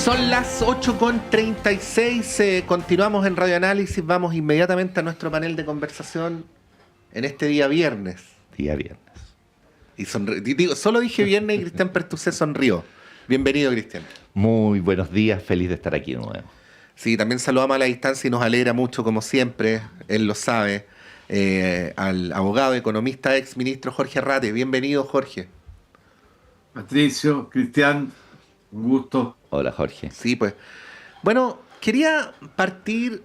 Son las 8:36, continuamos en Radio Análisis, vamos inmediatamente a nuestro panel de conversación en este día viernes. Día viernes. Y solo dije viernes y Cristian Pertusé sonrió. Bienvenido, Cristian. Muy buenos días, feliz de estar aquí de nuevo. Sí, también saludamos a la distancia y nos alegra mucho, como siempre, él lo sabe, al abogado, economista, ex ministro Jorge Arrate. Bienvenido, Jorge. Patricio, Cristian, un gusto. Hola, Jorge. Sí, pues. Bueno, quería partir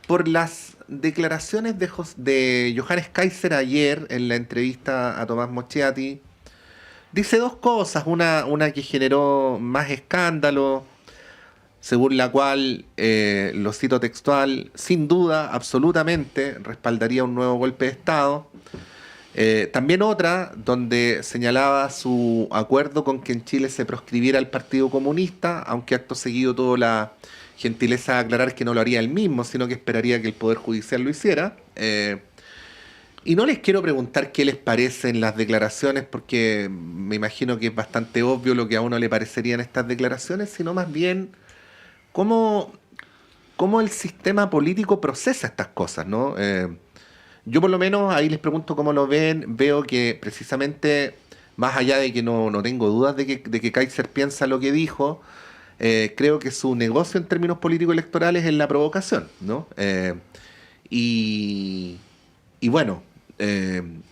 por las declaraciones de Johannes Kaiser ayer en la entrevista a Tomás Moschetti. Dice dos cosas, una que generó más escándalo, según la cual, lo cito textual, sin duda, absolutamente, respaldaría un nuevo golpe de Estado. También otra donde señalaba su acuerdo con que en Chile se proscribiera el Partido Comunista, aunque acto seguido tuvo la gentileza de aclarar que no lo haría él mismo, sino que esperaría que el Poder Judicial lo hiciera. Y no les quiero preguntar qué les parecen las declaraciones, porque me imagino que es bastante obvio lo que a uno le parecerían estas declaraciones, sino más bien cómo el sistema político procesa estas cosas, ¿no? Yo por lo menos ahí les pregunto cómo lo ven. Veo que precisamente, más allá de que no tengo dudas de que Kaiser piensa lo que dijo, creo que su negocio en términos político-electorales es la provocación, ¿no? Y bueno,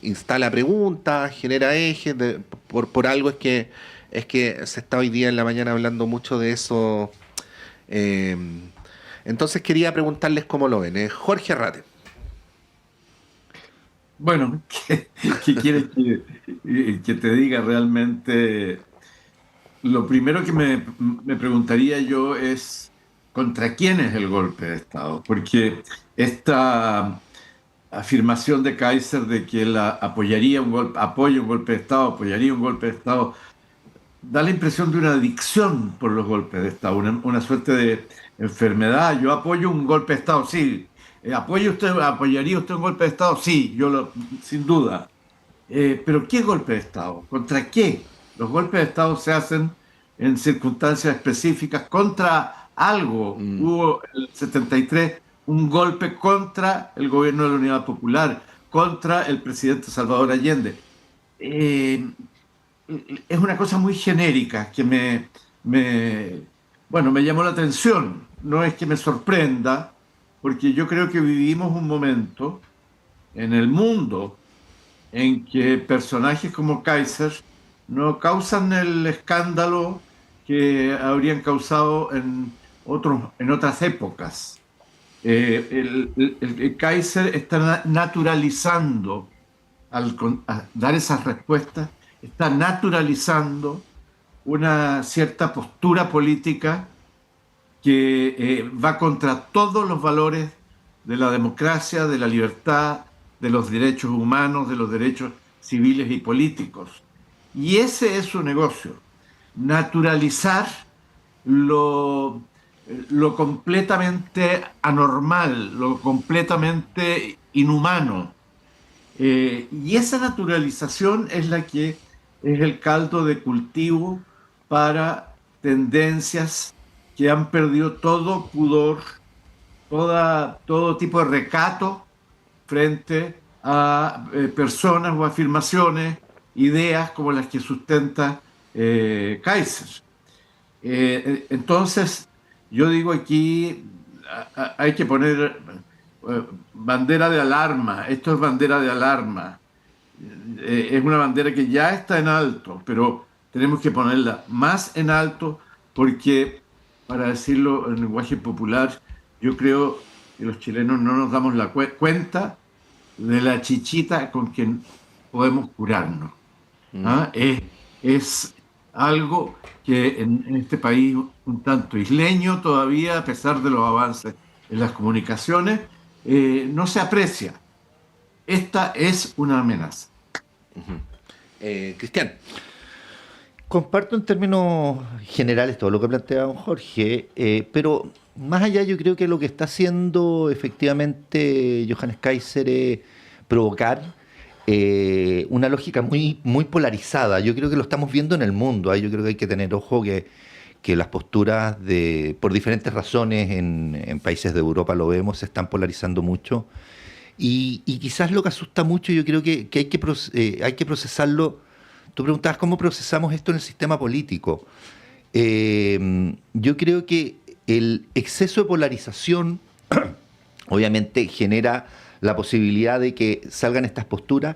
instala preguntas, genera ejes, por algo es que se está hoy día en la mañana hablando mucho de eso. Entonces quería preguntarles cómo lo ven. Jorge Arrate. Bueno, ¿qué quieres que te diga realmente? Lo primero que me preguntaría yo es ¿contra quién es el golpe de Estado? Porque esta afirmación de Kaiser de que él apoya un golpe de Estado, apoyaría un golpe de Estado, da la impresión de una adicción por los golpes de Estado, una suerte de enfermedad. Yo apoyo un golpe de Estado, sí. ¿Apoyaría usted un golpe de Estado? Sí, sin duda. Pero ¿qué golpe de Estado? ¿Contra qué? Los golpes de Estado se hacen en circunstancias específicas contra algo. Hubo en el 73 un golpe contra el gobierno de la Unidad Popular, contra el presidente Salvador Allende. Es una cosa muy genérica que me llamó la atención. No es que me sorprenda, porque yo creo que vivimos un momento en el mundo en que personajes como Kaiser no causan el escándalo que habrían causado en otras épocas. El Kaiser está naturalizando, al dar esas respuestas, está naturalizando una cierta postura política que va contra todos los valores de la democracia, de la libertad, de los derechos humanos, de los derechos civiles y políticos. Y ese es su negocio, naturalizar lo completamente anormal, lo completamente inhumano. Y esa naturalización es la que es el caldo de cultivo para tendencias que han perdido todo pudor, todo tipo de recato frente a personas o afirmaciones, ideas como las que sustenta Kaiser. Entonces, yo digo aquí, hay que poner bandera de alarma. Esto es bandera de alarma. Es una bandera que ya está en alto, pero tenemos que ponerla más en alto porque, para decirlo en lenguaje popular, yo creo que los chilenos no nos damos la cuenta de la chichita con que podemos curarnos. ¿Ah? Es algo que en este país un tanto isleño todavía, a pesar de los avances en las comunicaciones, no se aprecia. Esta es una amenaza. Cristian. Comparto en términos generales todo lo que plantea don Jorge, pero más allá yo creo que lo que está haciendo efectivamente Johannes Kaiser es provocar una lógica muy, muy polarizada. Yo creo que lo estamos viendo en el mundo. Yo creo que hay que tener ojo que que las posturas por diferentes razones en países de Europa lo vemos, se están polarizando mucho. Y quizás lo que asusta mucho, yo creo que hay que procesarlo. Tú preguntabas cómo procesamos esto en el sistema político. Yo creo que el exceso de polarización obviamente genera la posibilidad de que salgan estas posturas,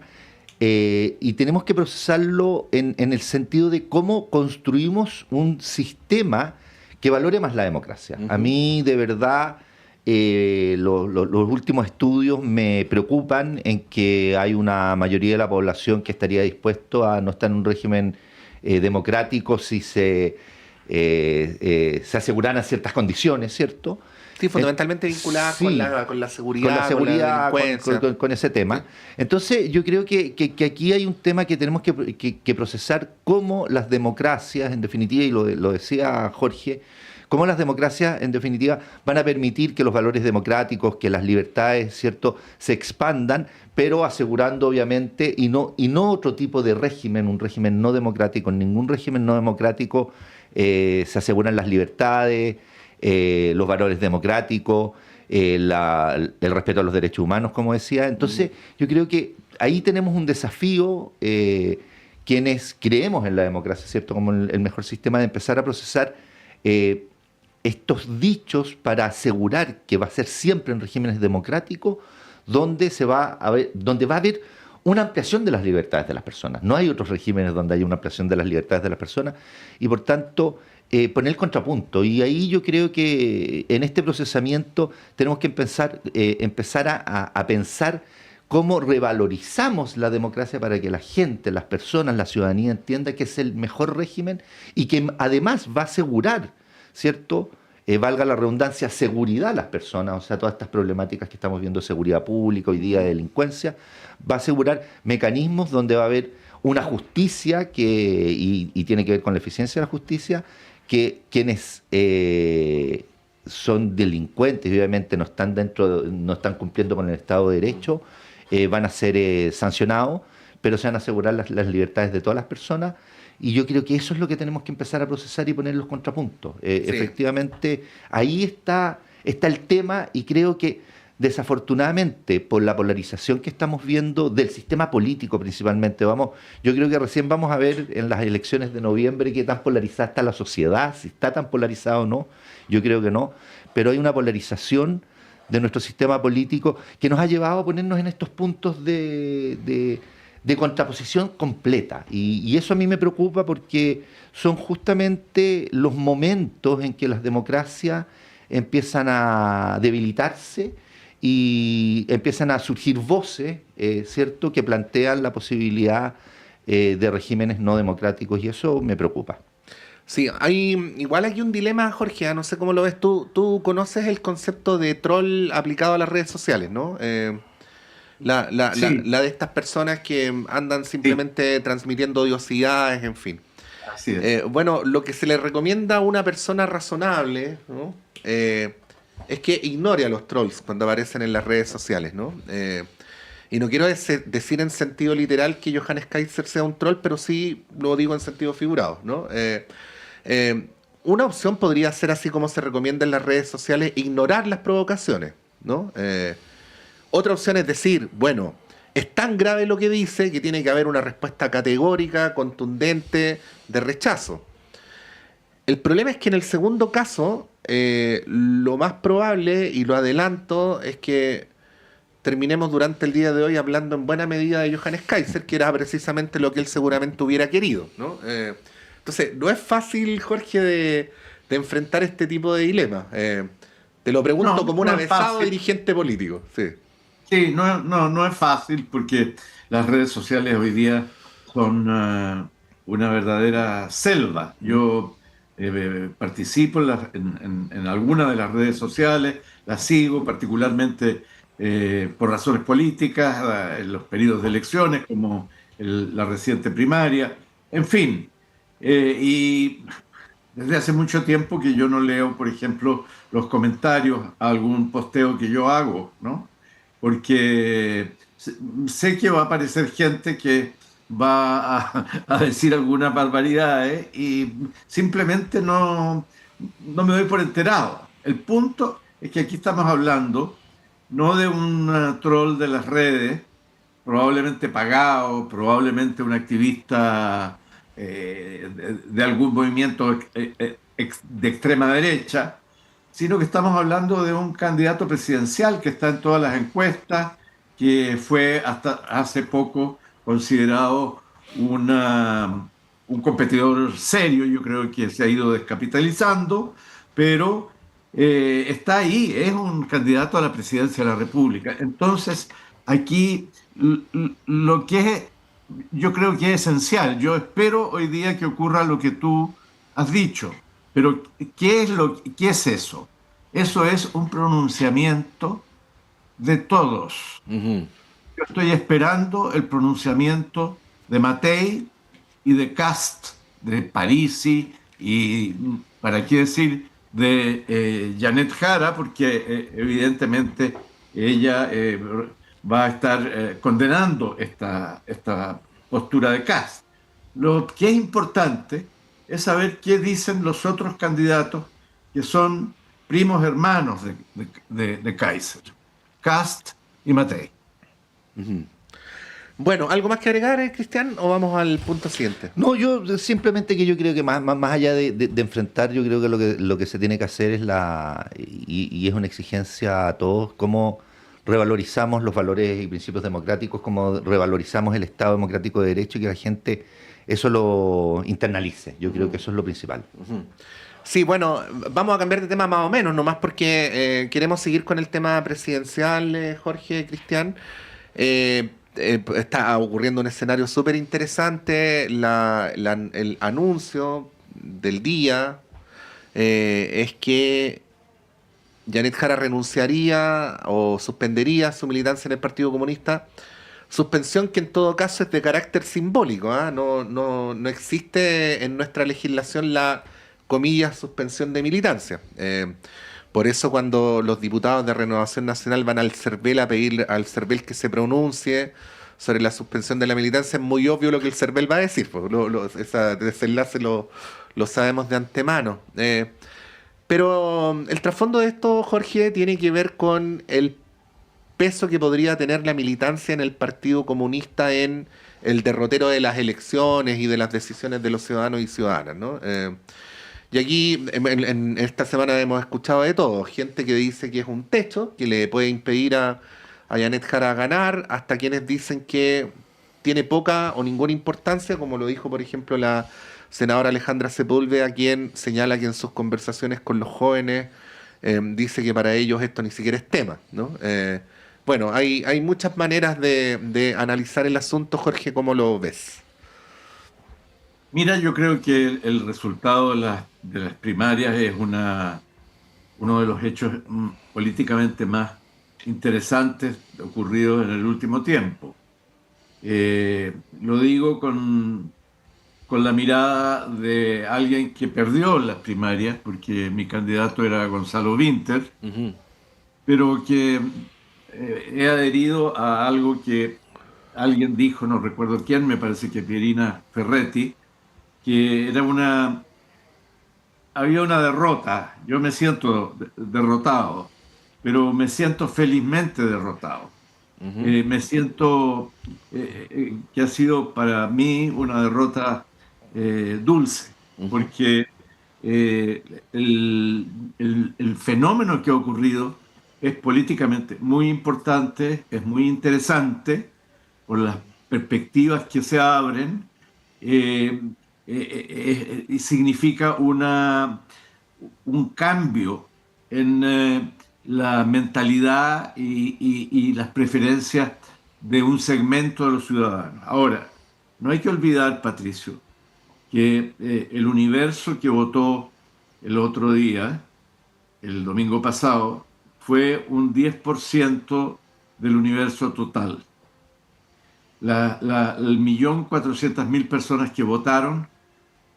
y tenemos que procesarlo en el sentido de cómo construimos un sistema que valore más la democracia. A mí, de verdad, los últimos estudios me preocupan en que hay una mayoría de la población que estaría dispuesto a no estar en un régimen democrático si se aseguraran ciertas condiciones, ¿cierto? Sí, fundamentalmente vinculadas Sí, con la seguridad, con la seguridad, con la delincuencia. con ese tema. Sí. Entonces, yo creo que aquí hay un tema que tenemos que procesar, cómo las democracias, en definitiva, y lo decía Jorge, cómo las democracias, en definitiva, van a permitir que los valores democráticos, que las libertades, ¿cierto?, se expandan, pero asegurando, obviamente, y no otro tipo de régimen, un régimen no democrático. En ningún régimen no democrático se aseguran las libertades, los valores democráticos, el respeto a los derechos humanos, como decía. Entonces, yo creo que ahí tenemos un desafío, quienes creemos en la democracia, ¿cierto?, como el mejor sistema, de empezar a procesar estos dichos para asegurar que va a ser siempre en regímenes democráticos donde va a haber una ampliación de las libertades de las personas. No hay otros regímenes donde haya una ampliación de las libertades de las personas, y por tanto poner el contrapunto. Y ahí yo creo que en este procesamiento tenemos que empezar a pensar cómo revalorizamos la democracia para que la gente, las personas, la ciudadanía entienda que es el mejor régimen y que además va a asegurar, ¿cierto?, valga la redundancia, seguridad a las personas. O sea, todas estas problemáticas que estamos viendo, seguridad pública, hoy día de delincuencia, va a asegurar mecanismos donde va a haber una justicia y tiene que ver con la eficiencia de la justicia, que quienes son delincuentes y obviamente no están cumpliendo con el Estado de Derecho, van a ser sancionados, pero se van a asegurar las libertades de todas las personas. Y yo creo que eso es lo que tenemos que empezar a procesar y poner los contrapuntos. Sí. Efectivamente, ahí está el tema, y creo que desafortunadamente por la polarización que estamos viendo del sistema político principalmente, yo creo que recién vamos a ver en las elecciones de noviembre qué tan polarizada está la sociedad, si está tan polarizada o no. Yo creo que no, pero hay una polarización de nuestro sistema político que nos ha llevado a ponernos en estos puntos de contraposición completa. Y eso a mí me preocupa, porque son justamente los momentos en que las democracias empiezan a debilitarse y empiezan a surgir voces, ¿cierto?, que plantean la posibilidad de regímenes no democráticos, y eso me preocupa. Sí, igual hay un dilema, Jorge, no sé cómo lo ves tú. Tú conoces el concepto de troll aplicado a las redes sociales, ¿no? Sí, La de estas personas que andan sí, simplemente transmitiendo odiosidades, en fin. así es. Bueno, lo que se le recomienda a una persona razonable, ¿no?, es que ignore a los trolls cuando aparecen en las redes sociales, ¿no? Y no quiero decir en sentido literal que Johannes Kaiser sea un troll, pero sí lo digo en sentido figurado, ¿no? Una opción podría ser, así como se recomienda en las redes sociales, ignorar las provocaciones, ¿no? Otra opción es decir, bueno, es tan grave lo que dice que tiene que haber una respuesta categórica, contundente, de rechazo. El problema es que en el segundo caso, lo más probable, y lo adelanto, es que terminemos durante el día de hoy hablando en buena medida de Johannes Kaiser, que era precisamente lo que él seguramente hubiera querido, ¿no? Entonces, no es fácil, Jorge, de enfrentar este tipo de dilemas. Te lo pregunto No, como un no es avesado fácil. dirigente político. Sí. Sí, no es fácil, porque las redes sociales hoy día son una verdadera selva. Yo participo en algunas de las redes sociales, las sigo particularmente por razones políticas, en los periodos de elecciones, como la reciente primaria, en fin. Y desde hace mucho tiempo que yo no leo, por ejemplo, los comentarios a algún posteo que yo hago, ¿no? Porque sé que va a aparecer gente que a decir algunas barbaridades y simplemente no me doy por enterado. El punto es que aquí estamos hablando no de un troll de las redes, probablemente pagado, probablemente un activista de algún movimiento de extrema derecha, sino que estamos hablando de un candidato presidencial que está en todas las encuestas, que fue hasta hace poco considerado un competidor serio. Yo creo que se ha ido descapitalizando, pero está ahí, es un candidato a la presidencia de la República. Entonces, aquí lo que yo creo que es esencial, yo espero hoy día que ocurra lo que tú has dicho, pero ¿qué es eso? Eso es un pronunciamiento de todos. Ujú. Yo estoy esperando el pronunciamiento de Matei y de Cast, de Parisi y, para qué decir, de Janet Jara, porque evidentemente ella va a estar condenando esta postura de Cast. Lo que es importante es saber qué dicen los otros candidatos que son primos hermanos de Kaiser, Cast y Matei. Bueno, ¿algo más que agregar, Cristian, o vamos al punto siguiente? No, yo simplemente que yo creo que más allá de enfrentar, yo creo que lo que se tiene que hacer es y es una exigencia a todos, cómo revalorizamos los valores y principios democráticos, cómo revalorizamos el Estado democrático de derecho y que la gente eso lo internalice. Yo creo que eso es lo principal. Sí, bueno, vamos a cambiar de tema más o menos, nomás porque queremos seguir con el tema presidencial, Jorge, Cristian. Está ocurriendo un escenario súper interesante. El anuncio del día es que Janet Jara renunciaría o suspendería su militancia en el Partido Comunista. Suspensión que en todo caso es de carácter simbólico, ¿ah? No existe en nuestra legislación la comillas suspensión de militancia. Por eso cuando los diputados de Renovación Nacional van al CERVEL a pedir al CERVEL que se pronuncie sobre la suspensión de la militancia, es muy obvio lo que el CERVEL va a decir, pues, ese desenlace lo sabemos de antemano. Pero el trasfondo de esto, Jorge, tiene que ver con el peso que podría tener la militancia en el Partido Comunista en el derrotero de las elecciones y de las decisiones de los ciudadanos y ciudadanas, ¿no? Y aquí en esta semana hemos escuchado de todo, gente que dice que es un techo, que le puede impedir a Janet Jara ganar, hasta quienes dicen que tiene poca o ninguna importancia, como lo dijo por ejemplo la senadora Alejandra Sepúlveda, quien señala que en sus conversaciones con los jóvenes dice que para ellos esto ni siquiera es tema, ¿no? Bueno, hay muchas maneras de analizar el asunto, Jorge, ¿cómo lo ves? Mira, yo creo que el resultado de las primarias es uno de los hechos políticamente más interesantes ocurridos en el último tiempo. Lo digo con la mirada de alguien que perdió las primarias, porque mi candidato era Gonzalo Vinter, Ujú. pero que he adherido a algo que alguien dijo, no recuerdo quién, me parece que Pierina Ferretti, que había una derrota. Yo me siento derrotado, pero me siento felizmente derrotado. Ujú. Me siento que ha sido para mí una derrota dulce, Ujú. porque el fenómeno que ha ocurrido es políticamente muy importante, es muy interesante por las perspectivas que se abren. eh, y significa un cambio en la mentalidad y las preferencias de un segmento de los ciudadanos. Ahora, no hay que olvidar, Patricio, que el universo que votó el otro día, el domingo pasado, fue un 10% del universo total. El 1.400.000 personas que votaron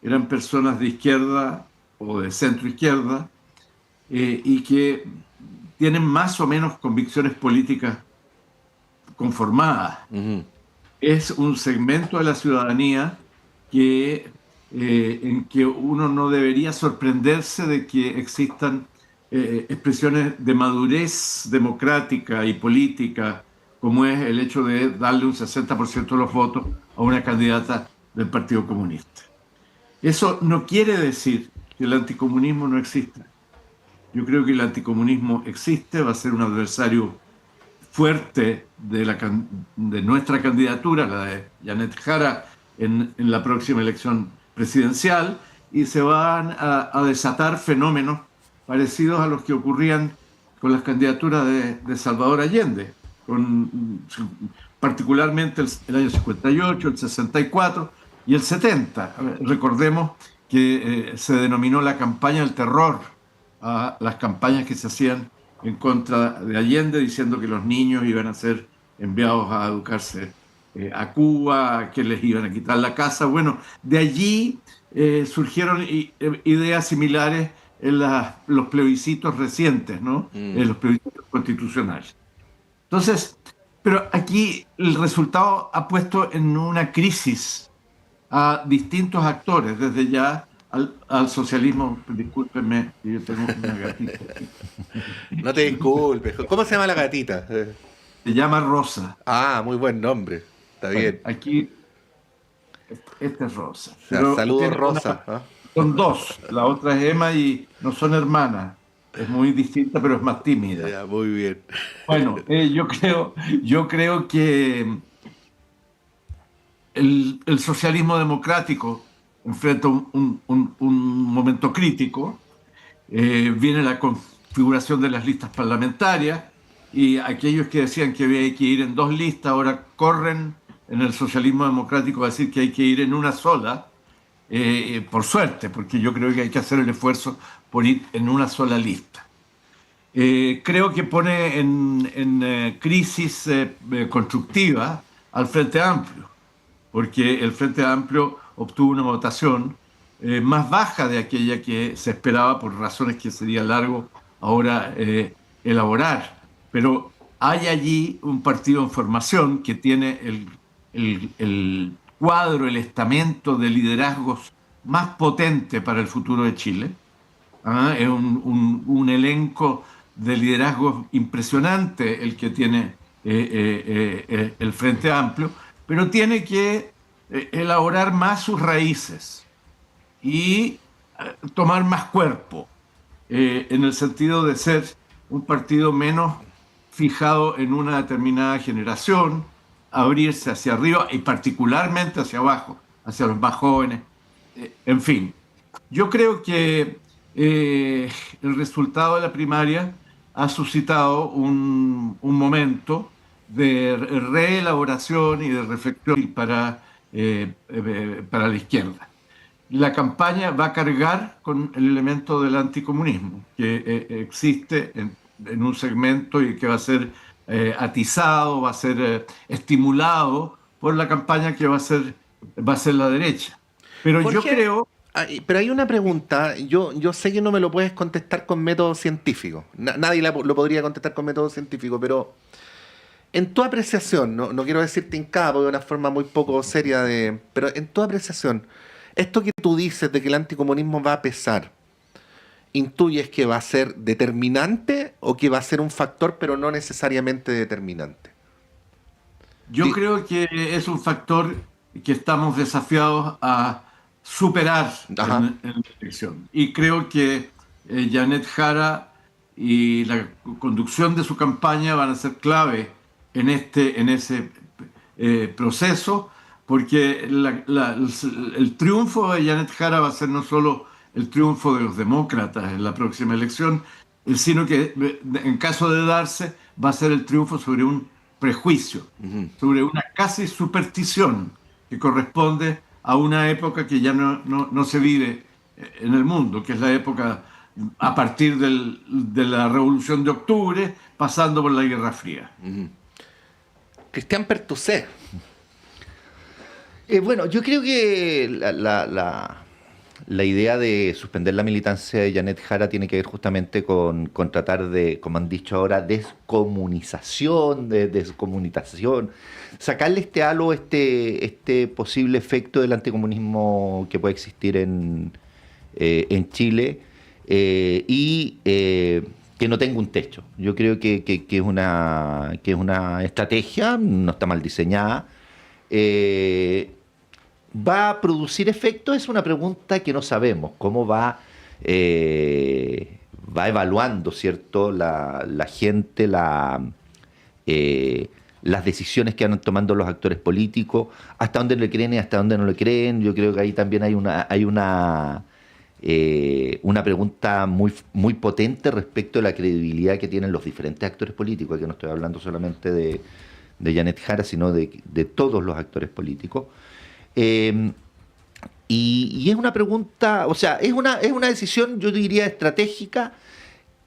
eran personas de izquierda o de centro izquierda y que tienen más o menos convicciones políticas conformadas. Ujú. es un segmento de la ciudadanía en que uno no debería sorprenderse de que existan expresiones de madurez democrática y política, como es el hecho de darle un 60% de los votos a una candidata del Partido Comunista. Eso no quiere decir que el anticomunismo no exista. Yo creo que el anticomunismo existe, va a ser un adversario fuerte de nuestra candidatura, la de Janet Jara, en la próxima elección presidencial, y se van a desatar fenómenos parecidos a los que ocurrían con las candidaturas de Salvador Allende, particularmente el año 58, el 64 y el 70. Recordemos que se denominó la campaña del terror a las campañas que se hacían en contra de Allende, diciendo que los niños iban a ser enviados a educarse a Cuba, que les iban a quitar la casa. Bueno, de allí surgieron ideas similares en los plebiscitos recientes, ¿no? En los plebiscitos constitucionales. Entonces, pero aquí el resultado ha puesto en una crisis a distintos actores, desde ya al socialismo. Discúlpenme, yo tengo una gatita. No te disculpes. ¿Cómo se llama la gatita? Se llama Rosa. Ah, muy buen nombre. Está bien. Aquí, esta es Rosa. O sea, saludos, Rosa. ¿Ah? Son dos. La otra es Emma y no son hermanas. Es muy distinta, pero es más tímida. Ya, muy bien. Bueno, yo creo que el socialismo democrático enfrenta un momento crítico. Viene la configuración de las listas parlamentarias y aquellos que decían que había que ir en dos listas ahora corren en el socialismo democrático a decir que hay que ir en una sola, por suerte, porque yo creo que hay que hacer el esfuerzo por ir en una sola lista. Creo que pone en crisis constructiva al Frente Amplio, porque el Frente Amplio obtuvo una votación más baja de aquella que se esperaba por razones que sería largo ahora elaborar. Pero hay allí un partido en formación que tiene el cuadro, el estamento de liderazgos más potente para el futuro de Chile. Es un elenco de liderazgos impresionante el que tiene el Frente Amplio, pero tiene que elaborar más sus raíces y tomar más cuerpo, en el sentido de ser un partido menos fijado en una determinada generación, abrirse hacia arriba y particularmente hacia abajo, hacia los más jóvenes. En fin, yo creo que el resultado de la primaria ha suscitado un momento de reelaboración y de reflexión para la izquierda. La campaña va a cargar con el elemento del anticomunismo, que existe en un segmento y que va a ser atizado, va a ser estimulado por la campaña que va a ser la derecha. Pero Jorge, yo creo... Pero hay una pregunta, yo sé que no me lo puedes contestar con método científico, nadie lo podría contestar con método científico, pero en tu apreciación, no quiero decirte hincada porque es una forma muy poco seria pero en tu apreciación, esto que tú dices de que el anticomunismo va a pesar, ¿intuyes que va a ser determinante o que va a ser un factor pero no necesariamente determinante? Yo creo que es un factor que estamos desafiados a superar en la elección. Y creo que Janet Jara y la conducción de su campaña van a ser clave en ese proceso, porque el triunfo de Janet Jara va a ser no solo el triunfo de los demócratas en la próxima elección, sino que en caso de darse va a ser el triunfo sobre un prejuicio, sobre una casi superstición que corresponde a una época que ya no se vive en el mundo, que es la época a partir de la Revolución de Octubre, pasando por la Guerra Fría. Cristian Pertusé. Bueno, yo creo que la idea de suspender la militancia de Janet Jara tiene que ver justamente con tratar de, como han dicho ahora, descomunitación, sacarle este halo, este posible efecto del anticomunismo que puede existir en Chile, que no tenga un techo. Yo creo que es una estrategia, no está mal diseñada. ¿Va a producir efecto? Es una pregunta que no sabemos. ¿Cómo va evaluando, ¿cierto? La gente, las decisiones que van tomando los actores políticos, hasta dónde le creen y hasta dónde no le creen? Yo creo que ahí también hay una pregunta muy, muy potente respecto a la credibilidad que tienen los diferentes actores políticos. Aquí no estoy hablando solamente de Janet Jara, sino de todos los actores políticos. Y es una pregunta, o sea, es una decisión, yo diría, estratégica.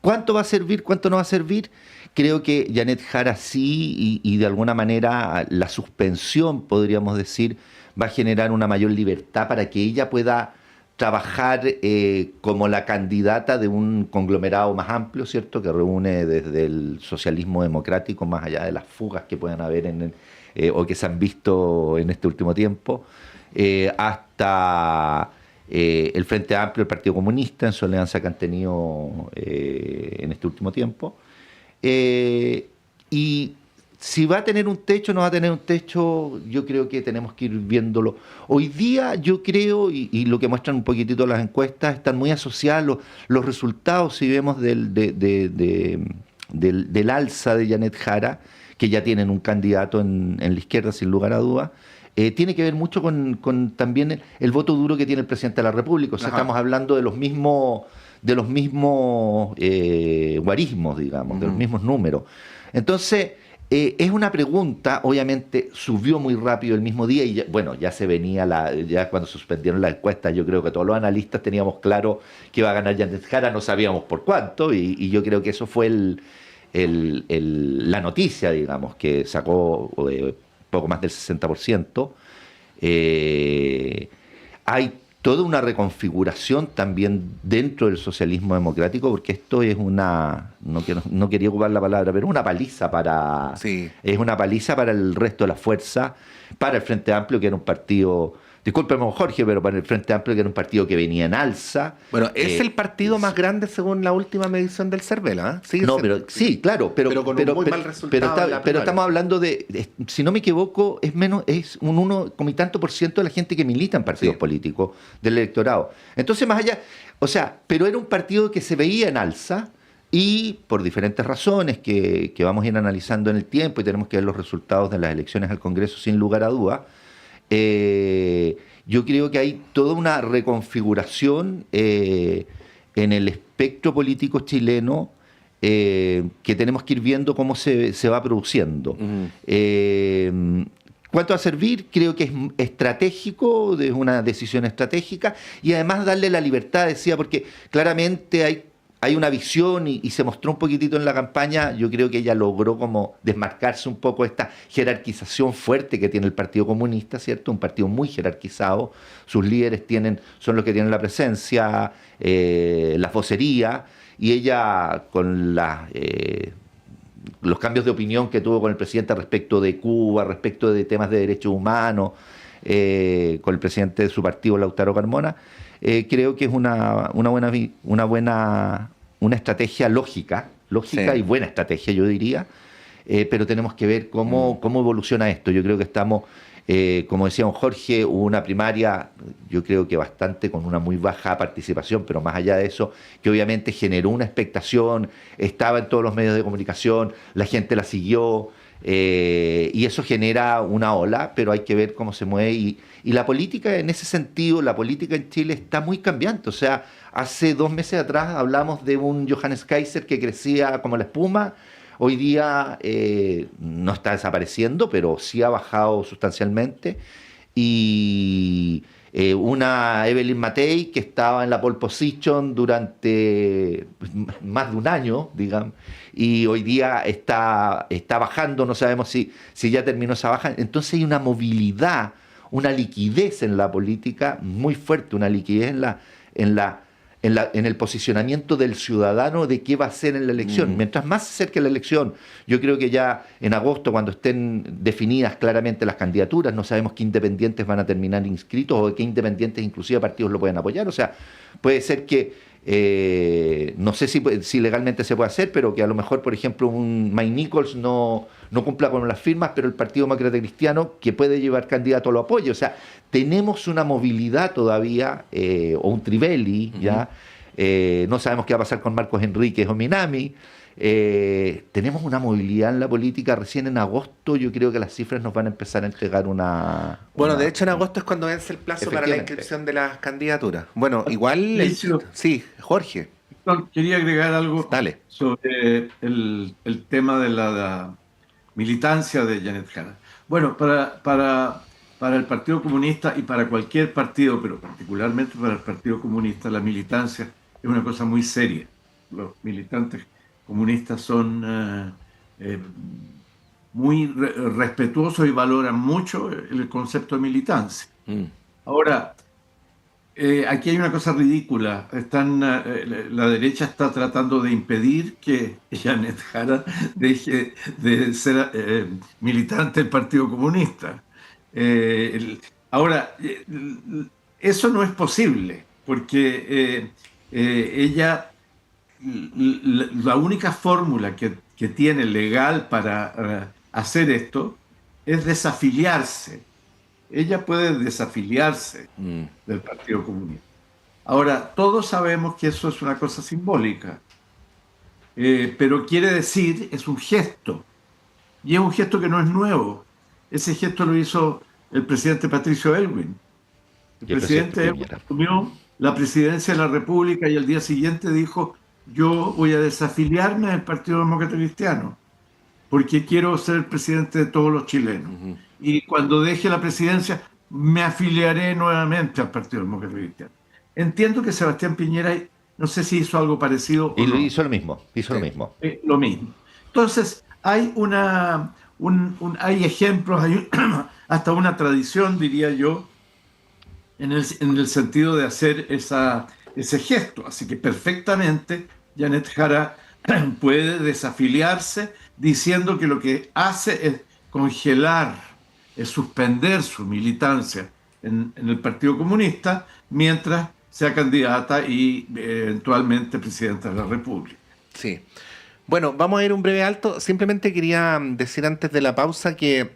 ¿Cuánto va a servir, cuánto no va a servir? Creo que Janet Jara sí, y de alguna manera la suspensión, podríamos decir, va a generar una mayor libertad para que ella pueda trabajar como la candidata de un conglomerado más amplio, ¿cierto? Que reúne desde el socialismo democrático, más allá de las fugas que puedan haber o que se han visto en este último tiempo, hasta el Frente Amplio, el Partido Comunista, en su alianza que han tenido en este último tiempo. Y si va a tener un techo o no va a tener un techo, yo creo que tenemos que ir viéndolo. Hoy día yo creo, y lo que muestran un poquitito las encuestas, están muy asociados los resultados, si vemos del alza de Janet Jara, que ya tienen un candidato en la izquierda, sin lugar a dudas. Tiene que ver mucho con también el voto duro que tiene el presidente de la República. O sea, estamos hablando de los mismos guarismos, digamos, de los mismos números. Entonces, es una pregunta, obviamente subió muy rápido el mismo día y ya se venía, ya cuando suspendieron la encuesta, yo creo que todos los analistas teníamos claro que iba a ganar Janet Jara, no sabíamos por cuánto, y yo creo que eso fue la noticia, digamos, que sacó poco más del 60%. Hay toda una reconfiguración también dentro del socialismo democrático, porque esto es no quería ocupar la palabra, pero una paliza es una paliza para el resto de la fuerza, para el Frente Amplio, que era un partido, discúlpeme Jorge, pero para el Frente Amplio, que era un partido que venía en alza. Bueno, es el partido más grande según la última medición del Cervela, ¿eh? No, pero sí, claro, pero con un muy mal resultado. Pero estamos hablando si no me equivoco, es un 1,y tanto% de la gente que milita en partidos políticos del electorado. Entonces, más allá, o sea, pero era un partido que se veía en alza y por diferentes razones que vamos a ir analizando en el tiempo, y tenemos que ver los resultados de las elecciones al Congreso sin lugar a dudas. Yo creo que hay toda una reconfiguración en el espectro político chileno que tenemos que ir viendo cómo se va produciendo. ¿Cuánto va a servir? Creo que es estratégico, es una decisión estratégica, y además darle la libertad, decía, porque claramente hay una visión y se mostró un poquitito en la campaña. Yo creo que ella logró como desmarcarse un poco esta jerarquización fuerte que tiene el Partido Comunista, ¿cierto? Un partido muy jerarquizado. Sus líderes son los que tienen la presencia, las vocerías, y ella con los cambios de opinión que tuvo con el presidente respecto de Cuba, respecto de temas de derechos humanos, con el presidente de su partido, Lautaro Carmona, creo que es una estrategia lógica sí, y buena estrategia, yo diría, pero tenemos que ver cómo evoluciona esto. Yo creo que estamos, como decía don Jorge, hubo una primaria, yo creo que bastante, con una muy baja participación, pero más allá de eso, que obviamente generó una expectación, estaba en todos los medios de comunicación, la gente la siguió, y eso genera una ola, pero hay que ver cómo se mueve, y la política, en ese sentido, la política en Chile está muy cambiante. O sea, hace 2 meses atrás hablamos de un Johannes Kaiser que crecía como la espuma. Hoy día no está desapareciendo, pero sí ha bajado sustancialmente. Y una Evelyn Matei que estaba en la pole position durante más de un año, digamos, y hoy día está bajando, no sabemos si ya terminó esa baja. Entonces hay una movilidad una liquidez en la política muy fuerte, una liquidez en el posicionamiento del ciudadano de qué va a hacer en la elección. Mientras más se acerque la elección, yo creo que ya en agosto, cuando estén definidas claramente las candidaturas, no sabemos qué independientes van a terminar inscritos o qué independientes inclusive partidos lo pueden apoyar. O sea, puede ser que, no sé si legalmente se puede hacer, pero que a lo mejor, por ejemplo, un Mike Nichols no cumpla con las firmas, pero el Partido Demócrata Cristiano, que puede llevar candidato, lo apoye. O sea, tenemos una movilidad todavía, o un Trivelli, ¿ya? No sabemos qué va a pasar con Marcos Enríquez o Minami. Tenemos una movilidad en la política. Recién en agosto yo creo que las cifras nos van a empezar a entregar Bueno, de hecho en agosto es cuando vence el plazo para la inscripción de las candidaturas. Bueno, igual... Sí, Jorge. Quería agregar algo Dale. sobre el tema de la militancia de Janet Jara. Bueno, para el Partido Comunista y para cualquier partido, pero particularmente para el Partido Comunista, la militancia es una cosa muy seria. Los militantes comunistas son muy respetuosos y valoran mucho el concepto de militancia. Ahora, aquí hay una cosa ridícula. La derecha está tratando de impedir que Janet Jara deje de ser militante del Partido Comunista. Ahora, eso no es posible, porque ella, la única fórmula que tiene legal para hacer esto es desafiliarse. Ella puede desafiliarse del Partido Comunista. Ahora, todos sabemos que eso es una cosa simbólica, pero quiere decir, es un gesto, y es un gesto que no es nuevo. Ese gesto lo hizo el presidente Patricio Aylwin. El presidente Aylwin asumió la presidencia de la República y al día siguiente dijo: yo voy a desafiliarme del Partido Demócrata Cristiano porque quiero ser el presidente de todos los chilenos. Y cuando deje la presidencia me afiliaré nuevamente al Partido Demócrata Cristiano. Entiendo que Sebastián Piñera, no sé si hizo algo parecido. Y hizo lo mismo, lo mismo. Entonces, hay hay ejemplos, hay hasta una tradición, diría yo, en el sentido de hacer ese gesto. Así que perfectamente Janet Jara puede desafiliarse diciendo que lo que hace es congelar, es suspender su militancia en el Partido Comunista mientras sea candidata y eventualmente presidenta de la República. Sí. Bueno, vamos a ir un breve alto. Simplemente quería decir antes de la pausa que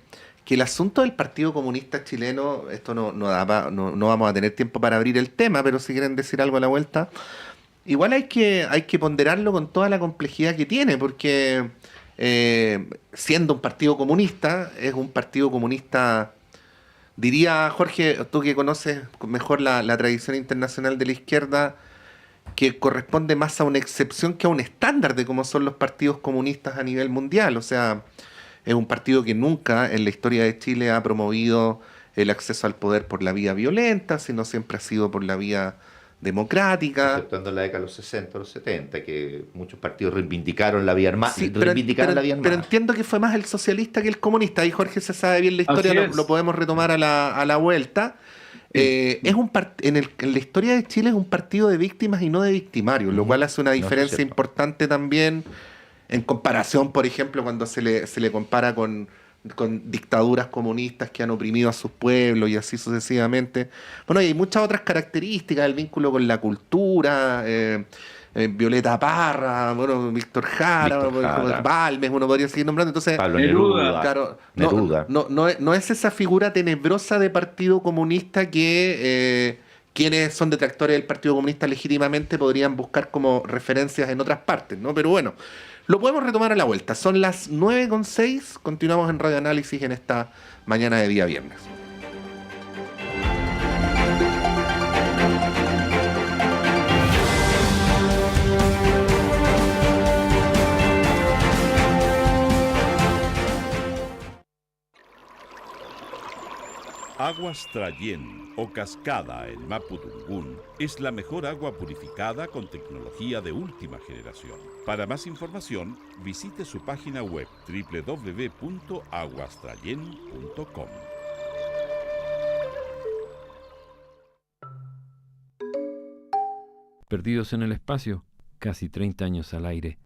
el asunto del Partido Comunista chileno, esto no vamos a tener tiempo para abrir el tema, pero si quieren decir algo a la vuelta, igual hay que ponderarlo con toda la complejidad que tiene, porque siendo un partido comunista, es un partido comunista, diría Jorge, tú que conoces mejor la tradición internacional de la izquierda, que corresponde más a una excepción que a un estándar de cómo son los partidos comunistas a nivel mundial. O sea, es un partido que nunca en la historia de Chile ha promovido el acceso al poder por la vía violenta, sino siempre ha sido por la vía democrática. Exceptuando la década de los 60 o los 70, que muchos partidos reivindicaron la vía armada. Sí, pero entiendo que fue más el socialista que el comunista. Ahí Jorge se sabe bien la historia, lo podemos retomar a la vuelta. En la historia de Chile es un partido de víctimas y no de victimarios, lo cual hace una diferencia importante también en comparación, por ejemplo, cuando se le compara con dictaduras comunistas que han oprimido a sus pueblos y así sucesivamente. Bueno, y hay muchas otras características, el vínculo con la cultura, Violeta Parra, bueno, Víctor Jara, Balmes, uno podría seguir nombrando. Entonces, Pablo Neruda. Claro, no es esa figura tenebrosa de Partido Comunista que quienes son detractores del Partido Comunista legítimamente podrían buscar como referencias en otras partes, ¿no? Pero bueno, lo podemos retomar a la vuelta. Son las 9:06, continuamos en Radio Análisis en esta mañana de día viernes. Aguas Trayén o Cascada en Mapudungún es la mejor agua purificada con tecnología de última generación. Para más información, visite su página web www.aguastrayen.com. Perdidos en el espacio, casi 30 años al aire.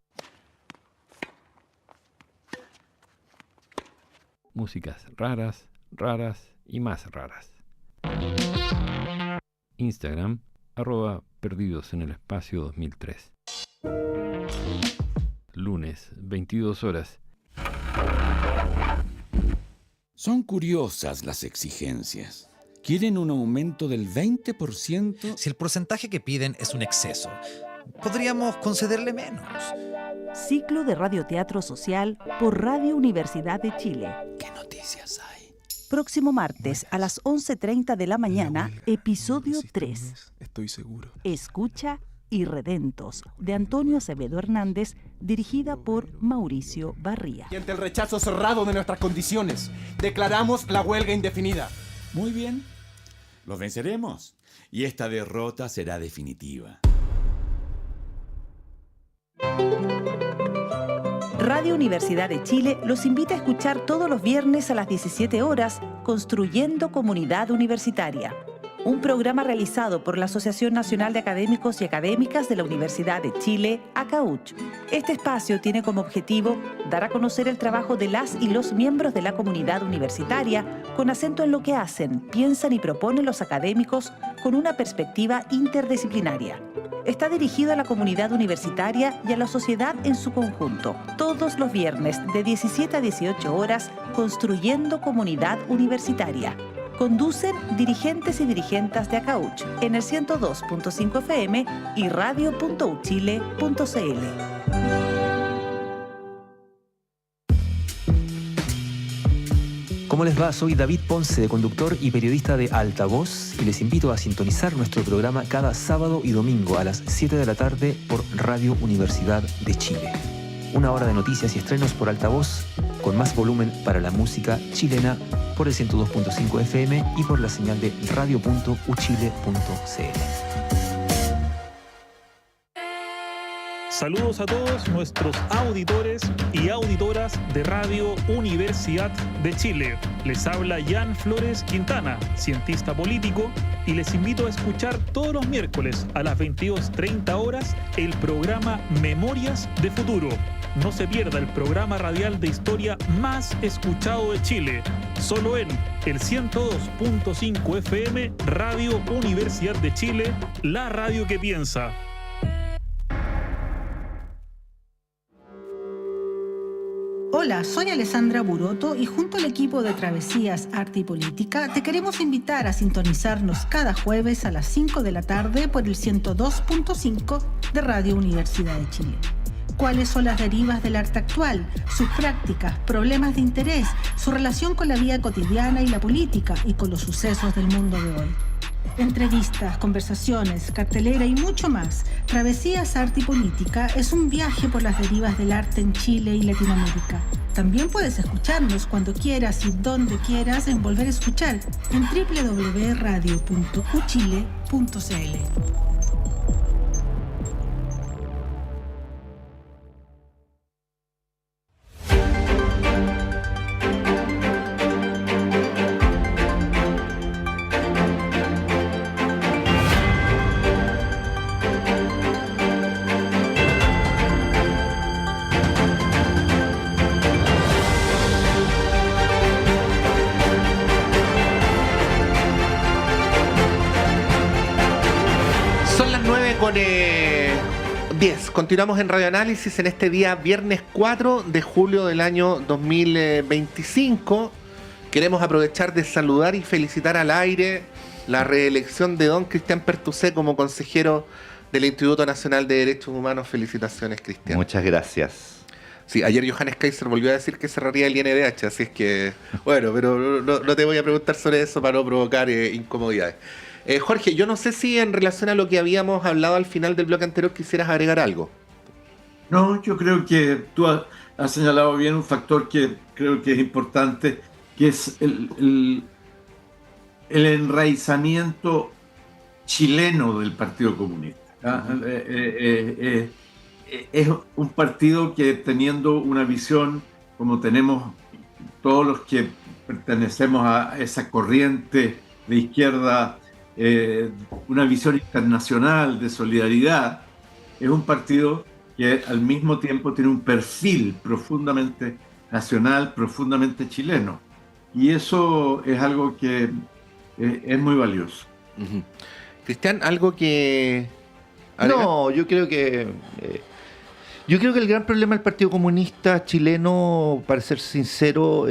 Músicas raras, raras y más raras. Instagram, @Perdidos en el Espacio 2003. Lunes, 22 horas. Son curiosas las exigencias. ¿Quieren un aumento del 20%? Si el porcentaje que piden es un exceso, podríamos concederle menos. Ciclo de radioteatro social por Radio Universidad de Chile. ¿Qué noticias hay? Próximo martes a las 11:30 de la mañana, episodio 3. Estoy seguro. Escucha Irredentos, de Antonio Acevedo Hernández, dirigida por Mauricio Barría. Y ante el rechazo cerrado de nuestras condiciones, declaramos la huelga indefinida. Muy bien. Los venceremos. Y esta derrota será definitiva. Radio Universidad de Chile los invita a escuchar todos los viernes a las 17 horas Construyendo Comunidad Universitaria, un programa realizado por la Asociación Nacional de Académicos y Académicas de la Universidad de Chile, ACAUCH. Este espacio tiene como objetivo dar a conocer el trabajo de las y los miembros de la comunidad universitaria con acento en lo que hacen, piensan y proponen los académicos con una perspectiva interdisciplinaria. Está dirigido a la comunidad universitaria y a la sociedad en su conjunto. Todos los viernes de 17 a 18 horas, Construyendo Comunidad Universitaria. Conducen dirigentes y dirigentas de ACAUCH en el 102.5 FM y radio.uchile.cl. ¿Cómo les va? Soy David Ponce, conductor y periodista de Altavoz, y les invito a sintonizar nuestro programa cada sábado y domingo a las 7 de la tarde por Radio Universidad de Chile. Una hora de noticias y estrenos por Altavoz, con más volumen para la música chilena, por el 102.5 FM y por la señal de radio.uchile.cl. Saludos a todos nuestros auditores y auditoras de Radio Universidad de Chile. Les habla Jan Flores Quintana, cientista político, y les invito a escuchar todos los miércoles a las 22:30 horas el programa Memorias de Futuro. No se pierda el programa radial de historia más escuchado de Chile, solo en el 102.5 FM, Radio Universidad de Chile, la radio que piensa. Hola, soy Alessandra Buroto y junto al equipo de Travesías, Arte y Política te queremos invitar a sintonizarnos cada jueves a las 5 de la tarde por el 102.5 de Radio Universidad de Chile. ¿Cuáles son las derivas del arte actual, sus prácticas, problemas de interés, su relación con la vida cotidiana y la política y con los sucesos del mundo de hoy? Entrevistas, conversaciones, cartelera y mucho más. Travesías, Arte y Política es un viaje por las derivas del arte en Chile y Latinoamérica. También puedes escucharnos cuando quieras y donde quieras en Volver a Escuchar en www.radio.uchile.cl. Con 10. Continuamos en Radio Análisis en este día viernes 4 de julio del año 2025. Queremos aprovechar de saludar y felicitar al aire la reelección de don Cristian Pertusé como consejero del Instituto Nacional de Derechos Humanos. Felicitaciones, Cristian. Muchas gracias. Sí, ayer Johannes Kaiser volvió a decir que cerraría el INDH, así es que, bueno, pero no te voy a preguntar sobre eso para no provocar incomodidades. Jorge, yo no sé si en relación a lo que habíamos hablado al final del bloque anterior quisieras agregar algo. No, yo creo que tú has señalado bien un factor que creo que es importante, que es el enraizamiento chileno del Partido Comunista. Es un partido que, teniendo una visión como tenemos todos los que pertenecemos a esa corriente de izquierda una visión internacional de solidaridad, es un partido que al mismo tiempo tiene un perfil profundamente nacional, profundamente chileno. Y eso es algo que es muy valioso. Uh-huh. Cristian, ¿algo que...? No, yo creo que el gran problema del Partido Comunista chileno, para ser sincero,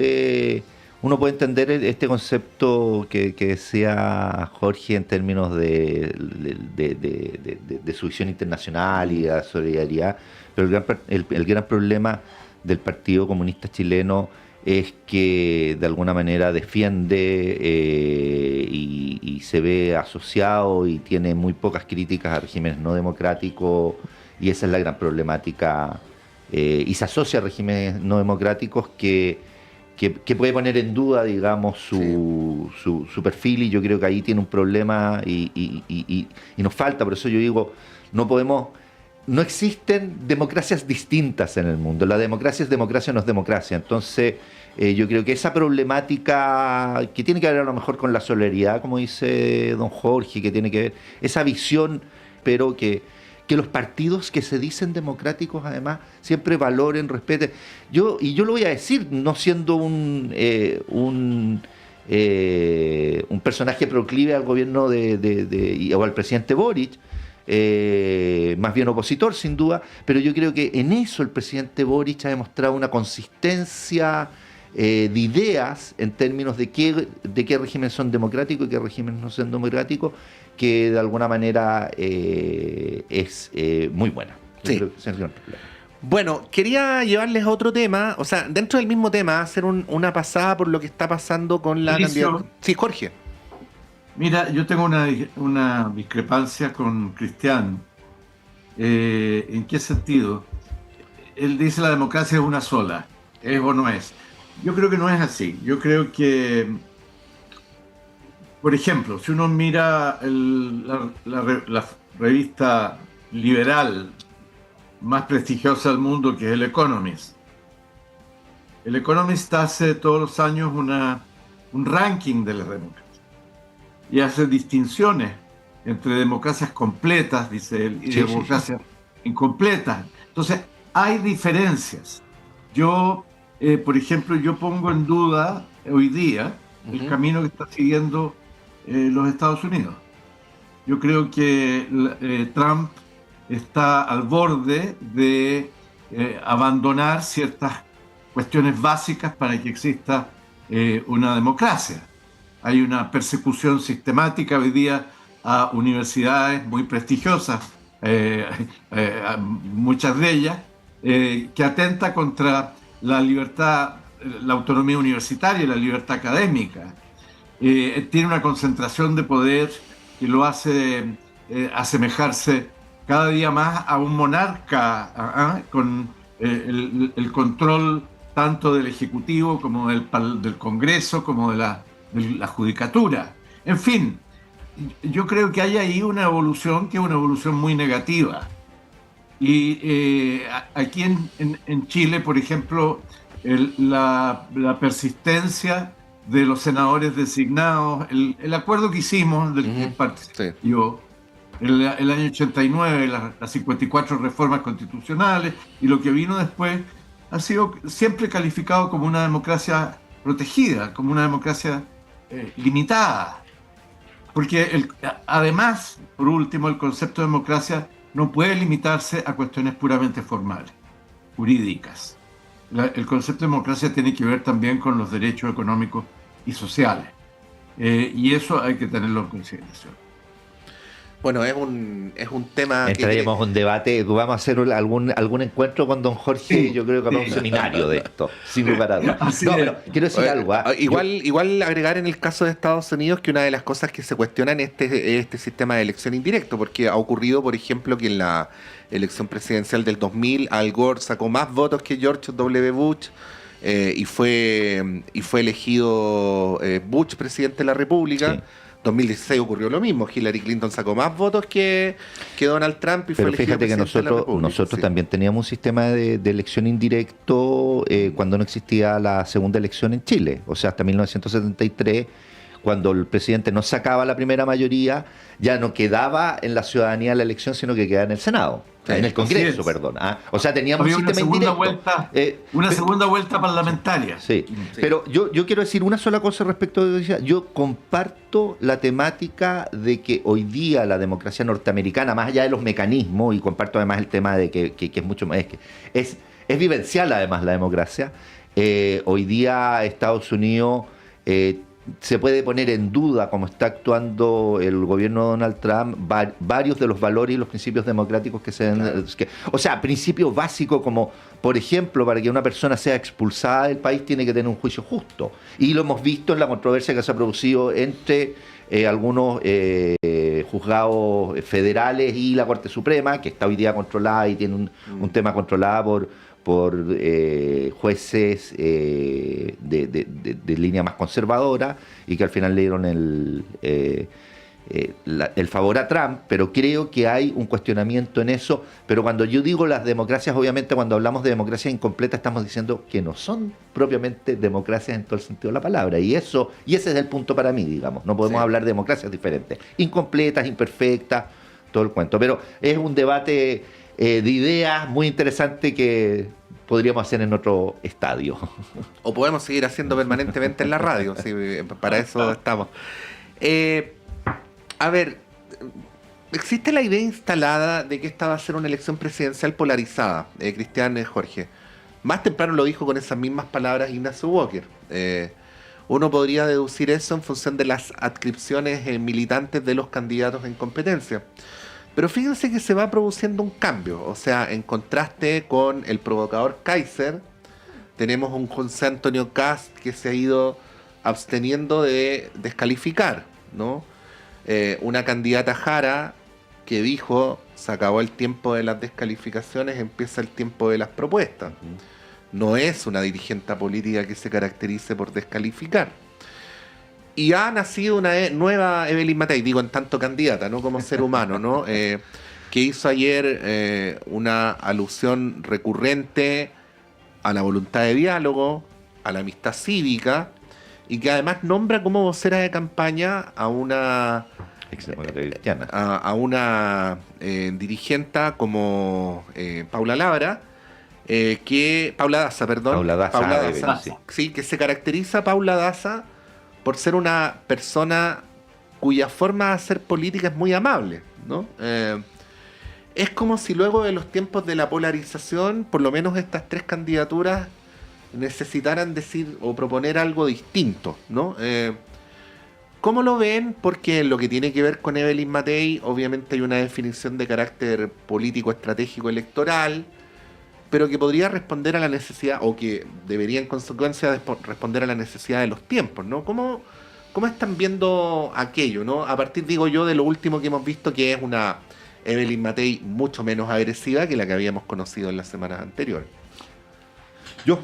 uno puede entender este concepto que decía Jorge en términos de su visión internacional y de la solidaridad, pero el gran problema del Partido Comunista chileno es que de alguna manera defiende y se ve asociado y tiene muy pocas críticas a regímenes no democráticos, y esa es la gran problemática, y se asocia a regímenes no democráticos que puede poner en duda, digamos, su perfil, y yo creo que ahí tiene un problema y nos falta. Por eso yo digo, no existen democracias distintas en el mundo. La democracia es democracia, no es democracia. Entonces, yo creo que esa problemática, que tiene que ver a lo mejor con la solidaridad, como dice don Jorge, que tiene que ver esa visión, pero que los partidos que se dicen democráticos además siempre valoren, respeten. Yo lo voy a decir, no siendo un personaje proclive al gobierno o al presidente Boric, más bien opositor sin duda, pero yo creo que en eso el presidente Boric ha demostrado una consistencia de ideas en términos de qué regímenes son democráticos y qué regímenes no son democráticos, que de alguna manera es muy buena. Sí. Bueno, quería llevarles a otro tema, o sea, dentro del mismo tema, hacer una pasada por lo que está pasando con la candidatura. Sí, Jorge. Mira, yo tengo una discrepancia con Cristian. ¿En qué sentido? Él dice la democracia es una sola, ¿es o no es? Yo creo que no es así. Yo creo que, por ejemplo, si uno mira la revista liberal más prestigiosa del mundo, que es el Economist. El Economist hace todos los años un ranking de las democracias y hace distinciones entre democracias completas, dice él, y democracias incompletas. Entonces, hay diferencias. Yo, por ejemplo, yo pongo en duda hoy día el camino que está siguiendo los Estados Unidos. Yo creo que Trump está al borde de abandonar ciertas cuestiones básicas para que exista una democracia. Hay una persecución sistemática hoy día a universidades muy prestigiosas, muchas de ellas, que atenta contra la libertad, la autonomía universitaria y la libertad académica. Tiene una concentración de poder que lo hace asemejarse cada día más a un monarca, con el control tanto del Ejecutivo como del Congreso, como de la Judicatura. En fin, yo creo que hay ahí una evolución que es una evolución muy negativa. Y aquí en Chile, por ejemplo, la persistencia de los senadores designados, el acuerdo que hicimos, del que participé yo, el año 89, las 54 reformas constitucionales, y lo que vino después, ha sido siempre calificado como una democracia protegida, como una democracia limitada. Porque además, por último, el concepto de democracia no puede limitarse a cuestiones puramente formales, jurídicas. El concepto de democracia tiene que ver también con los derechos económicos y sociales. Y eso hay que tenerlo en consideración. Bueno, es un tema. Entraremos un debate, vamos a hacer algún encuentro con don Jorge, yo creo que habrá un seminario de esto, sin lugar a dudas. No, pero quiero decir algo. Igual agregar en el caso de Estados Unidos que una de las cosas que se cuestionan es este sistema de elección indirecto, porque ha ocurrido, por ejemplo, que en la elección presidencial del 2000 Al Gore sacó más votos que George W. Bush, y fue elegido Bush presidente de la República. Sí. 2016 ocurrió lo mismo, Hillary Clinton sacó más votos que Donald Trump y fue elegido presidente de la República. Pero fíjate que nosotros también teníamos un sistema de elección indirecto cuando no existía la segunda elección en Chile, o sea, hasta 1973, cuando el presidente no sacaba la primera mayoría, ya no quedaba en la ciudadanía la elección, sino que quedaba en el Senado, en el Congreso, perdón. O sea, teníamos un sistema indirecto. Una segunda vuelta parlamentaria. Sí. Pero yo quiero decir una sola cosa respecto de eso. Yo comparto la temática de que hoy día la democracia norteamericana, más allá de los mecanismos, y comparto además el tema de que es mucho más, es vivencial además la democracia. Hoy día Estados Unidos se puede poner en duda, como está actuando el gobierno de Donald Trump, varios de los valores y los principios democráticos que se den. Claro. O sea, principios básicos como, por ejemplo, para que una persona sea expulsada del país tiene que tener un juicio justo. Y lo hemos visto en la controversia que se ha producido entre algunos juzgados federales y la Corte Suprema, que está hoy día controlada y tiene un tema controlado por jueces de línea más conservadora y que al final le dieron el favor a Trump, pero creo que hay un cuestionamiento en eso. Pero cuando yo digo las democracias, obviamente cuando hablamos de democracia incompleta estamos diciendo que no son propiamente democracias en todo el sentido de la palabra, y ese es el punto para mí, digamos. No podemos hablar de democracias diferentes, incompletas, imperfectas, todo el cuento, pero es un debate de ideas muy interesante que podríamos hacer en otro estadio. O podemos seguir haciendo permanentemente en la radio, sí, para eso estamos. A ver, existe la idea instalada de que esta va a ser una elección presidencial polarizada, Cristian Jorge. Más temprano lo dijo con esas mismas palabras Ignacio Walker. Uno podría deducir eso en función de las adscripciones militantes de los candidatos en competencia. Pero fíjense que se va produciendo un cambio. O sea, en contraste con el provocador Kaiser, tenemos un José Antonio Kast que se ha ido absteniendo de descalificar, ¿no? Una candidata Jara que dijo, se acabó el tiempo de las descalificaciones, empieza el tiempo de las propuestas. No es una dirigente política que se caracterice por descalificar. Y ha nacido una nueva Evelyn Matei, digo en tanto candidata, no como ser humano, ¿no? Que hizo ayer una alusión recurrente a la voluntad de diálogo, a la amistad cívica, y que además nombra como vocera de campaña a una dirigente como Paula Daza, sí, que se caracteriza Paula Daza por ser una persona cuya forma de hacer política es muy amable, ¿no? Es como si luego de los tiempos de la polarización, por lo menos estas tres candidaturas necesitaran decir o proponer algo distinto, ¿no? ¿Cómo lo ven? Porque en lo que tiene que ver con Evelyn Matei, obviamente hay una definición de carácter político, estratégico, electoral, pero que podría responder a la necesidad, o que debería en consecuencia responder a la necesidad de los tiempos, ¿no? ¿Cómo están viendo aquello, ¿no? A partir, digo yo, de lo último que hemos visto, que es una Evelyn Matei mucho menos agresiva que la que habíamos conocido en las semanas anteriores. Yo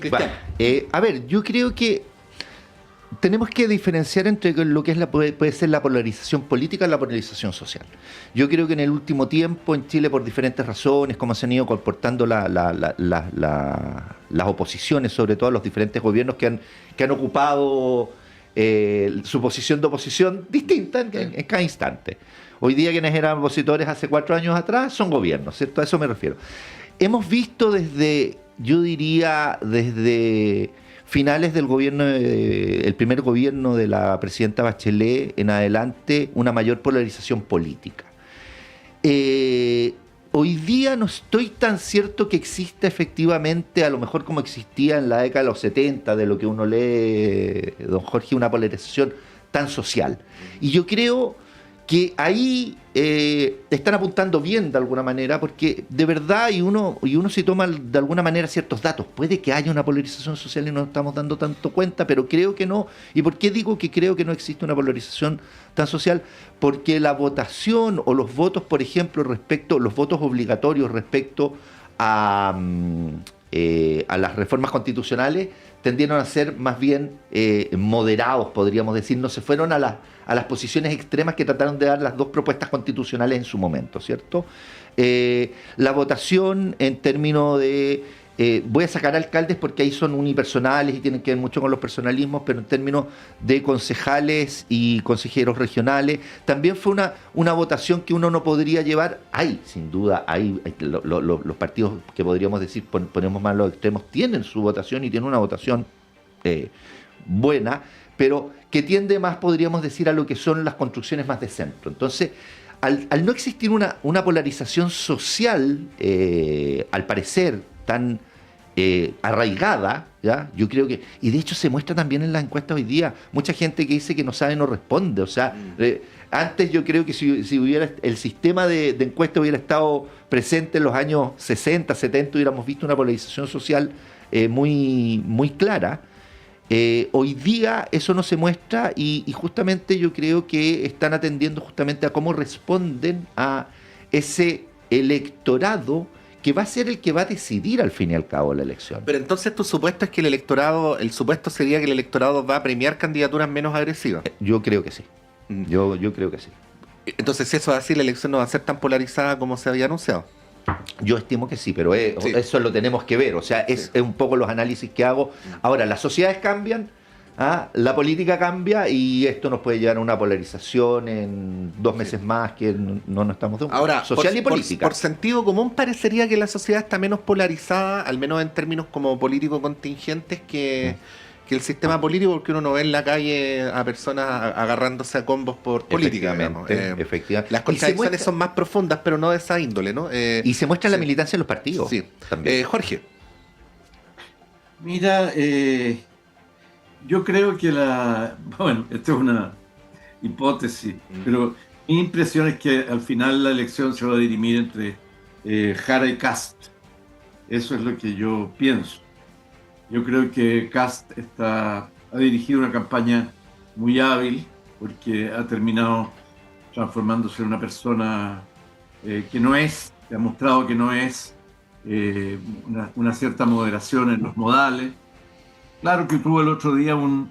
creo que tenemos que diferenciar entre lo que es puede ser la polarización política y la polarización social. Yo creo que en el último tiempo en Chile, por diferentes razones, cómo se han ido comportando las oposiciones, sobre todo los diferentes gobiernos que han ocupado su posición de oposición distinta en cada instante. Hoy día quienes eran opositores hace 4 años atrás son gobiernos, ¿cierto? A eso me refiero. Hemos visto desde finales del gobierno, el primer gobierno de la presidenta Bachelet en adelante, una mayor polarización política. Hoy día no estoy tan cierto que exista efectivamente, a lo mejor como existía en la década de los 70, de lo que uno lee, don Jorge, una polarización tan social. Y yo creo que ahí están apuntando bien de alguna manera, porque de verdad, y uno si toma de alguna manera ciertos datos, puede que haya una polarización social y no nos estamos dando tanto cuenta, pero creo que no. ¿Y por qué digo que creo que no existe una polarización tan social? Porque la votación o los votos, por ejemplo, los votos obligatorios respecto a las reformas constitucionales tendieron a ser más bien moderados, podríamos decir. No se fueron a las posiciones extremas que trataron de dar las dos propuestas constitucionales en su momento, ¿cierto? La votación en términos de voy a sacar alcaldes porque ahí son unipersonales y tienen que ver mucho con los personalismos, pero en términos de concejales y consejeros regionales, también fue una votación que uno no podría llevar. Hay, sin duda, los partidos que podríamos decir, ponemos más los extremos, tienen su votación y tienen una votación buena, pero que tiende más, podríamos decir, a lo que son las construcciones más de centro. Entonces, al no existir una polarización social, al parecer, tan arraigada, ¿ya? Yo creo que, y de hecho se muestra también en las encuestas hoy día, mucha gente que dice que no sabe no responde, o sea, antes yo creo que si hubiera el sistema de encuesta hubiera estado presente en los años 60, 70, hubiéramos visto una polarización social muy, muy clara. Hoy día eso no se muestra y justamente yo creo que están atendiendo justamente a cómo responden a ese electorado que va a ser el que va a decidir al fin y al cabo la elección. Pero entonces tu supuesto es que el supuesto sería que el electorado va a premiar candidaturas menos agresivas. Yo creo que sí. Yo creo que sí. Entonces, si eso es así, la elección no va a ser tan polarizada como se había anunciado. Yo estimo que sí, pero eso lo tenemos que ver. O sea, es un poco los análisis que hago. Ahora, las sociedades cambian, la política cambia y esto nos puede llevar a una polarización en 2 meses más que no estamos de un ahora, social y política. Por sentido común parecería que la sociedad está menos polarizada, al menos en términos como político contingentes, que el sistema político, porque uno no ve en la calle a personas agarrándose a combos por política. Efectivamente. Las contradicciones son más profundas, pero no de esa índole, ¿no? Y se muestra la militancia en los partidos. Sí. También. Jorge. Mira, yo creo que bueno, esto es una hipótesis, pero mi impresión es que al final la elección se va a dirimir entre Jara y Kast. Eso es lo que yo pienso. Yo creo que Kast ha dirigido una campaña muy hábil porque ha terminado transformándose en una persona que ha mostrado que no es una cierta moderación en los modales. Claro que tuvo el otro día un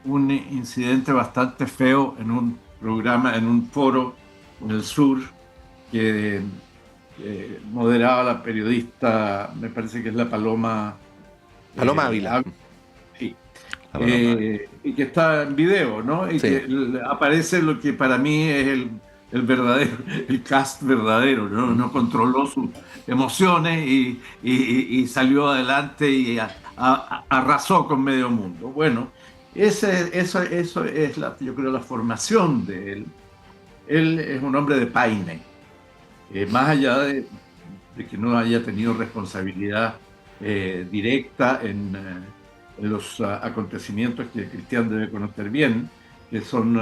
incidente bastante feo en un programa, en un foro en el sur, que moderaba la periodista, me parece que es la Paloma Ávila. Sí. Y que está en video, ¿no? Y que aparece lo que para mí es el verdadero, el Kast verdadero, ¿no? No controló sus emociones y salió adelante y arrasó con medio mundo. Bueno, eso es yo creo la formación de él. Él es un hombre de paine, más allá de que no haya tenido responsabilidad directa en los acontecimios que Cristian debe conocer bien, que son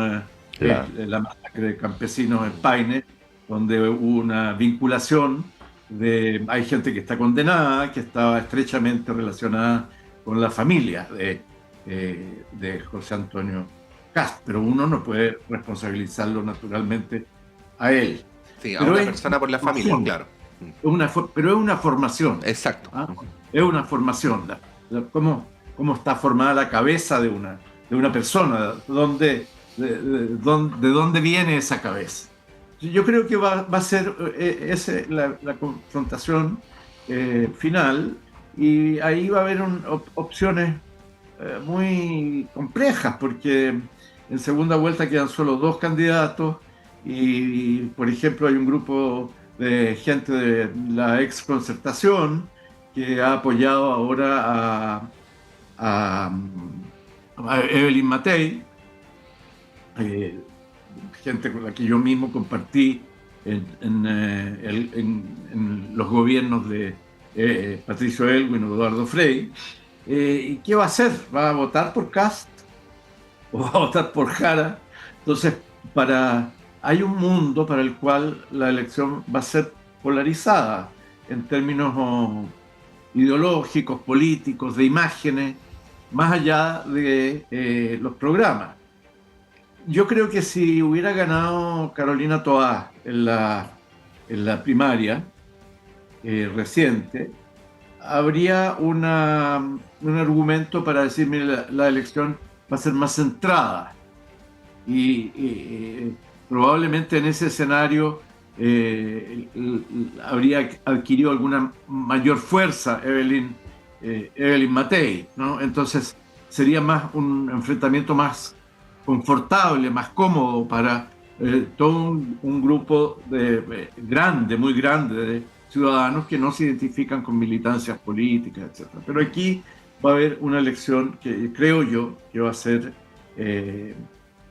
la masacre de campesinos en Paine, donde hubo una vinculación hay gente que está condenada, que estaba estrechamente relacionada con la familia de José Antonio Kast, pero uno no puede responsabilizarlo naturalmente a él. Sí, a una persona por la familia, claro. Pero es una formación. Exacto. Es una formación. Cómo está formada la cabeza de una persona, de dónde viene esa cabeza. Yo creo que va a ser la confrontación final, y ahí va a haber opciones muy complejas, porque en segunda vuelta quedan solo 2 candidatos y, por ejemplo, hay un grupo de gente de la ex Concertación que ha apoyado ahora a Evelyn Matei, gente con la que yo mismo compartí en los gobiernos de Patricio Aylwin o Eduardo Frei. ¿Y qué va a hacer? ¿Va a votar por Kast o va a votar por Jara? Entonces, hay un mundo para el cual la elección va a ser polarizada en términos ideológicos, políticos, de imágenes, más allá de los programas. Yo creo que si hubiera ganado Carolina Toá en la primaria reciente, habría un argumento para decir, mire, la elección va a ser más centrada y probablemente en ese escenario habría adquirido alguna mayor fuerza Evelyn Evelyn Matei, ¿no? Entonces sería más un enfrentamiento más confortable, más cómodo para todo un grupo muy grande de ciudadanos que no se identifican con militancias políticas, etc. Pero aquí va a haber una elección que creo yo que va a ser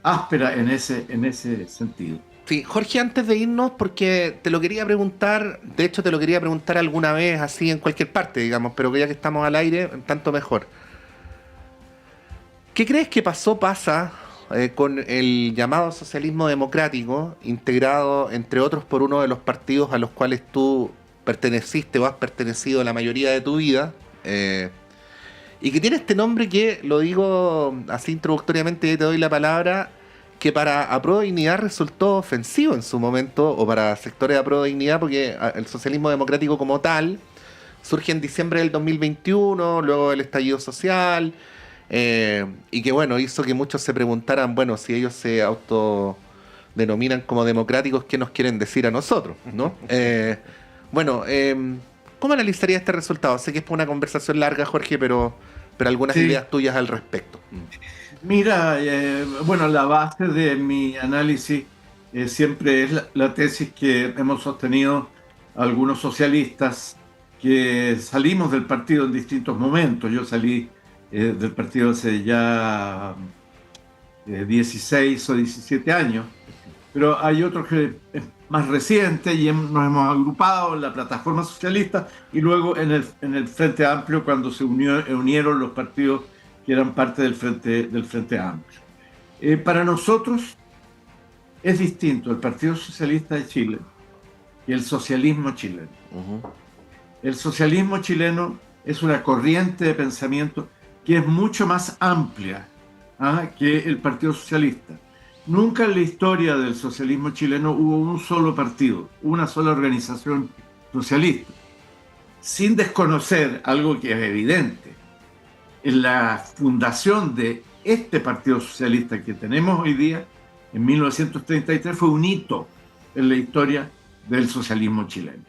áspera en ese sentido. Sí, Jorge, antes de irnos, porque te lo quería preguntar, de hecho te lo quería preguntar alguna vez así en cualquier parte, digamos, pero que ya que estamos al aire, tanto mejor. ¿Qué crees que pasa con el llamado socialismo democrático, integrado entre otros por uno de los partidos a los cuales tú perteneciste o has pertenecido la mayoría de tu vida, y que tiene este nombre que, lo digo así introductoriamente y te doy la palabra, que para Apruebo Dignidad resultó ofensivo en su momento, o para sectores de Apruebo Dignidad, porque el socialismo democrático como tal surge en diciembre del 2021, luego del estallido social, y que bueno, hizo que muchos se preguntaran, bueno, si ellos se autodenominan como democráticos, ¿qué nos quieren decir a nosotros? ¿No? ¿Cómo analizaría este resultado? Sé que es una conversación larga, Jorge, pero algunas ideas tuyas al respecto. Mira, la base de mi análisis siempre es la tesis que hemos sostenido algunos socialistas que salimos del partido en distintos momentos. Yo salí del partido hace ya 16 o 17 años, pero hay otros que es más reciente y nos hemos agrupado en la plataforma socialista y luego en el Frente Amplio cuando se unieron los partidos que eran parte del Frente Amplio. Para nosotros es distinto el Partido Socialista de Chile y el socialismo chileno. El socialismo chileno es una corriente de pensamiento que es mucho más amplia que el Partido Socialista. Nunca en la historia del socialismo chileno hubo un solo partido, una sola organización socialista. Sin desconocer algo que es evidente, en la fundación de este Partido Socialista que tenemos hoy día, en 1933, fue un hito en la historia del socialismo chileno.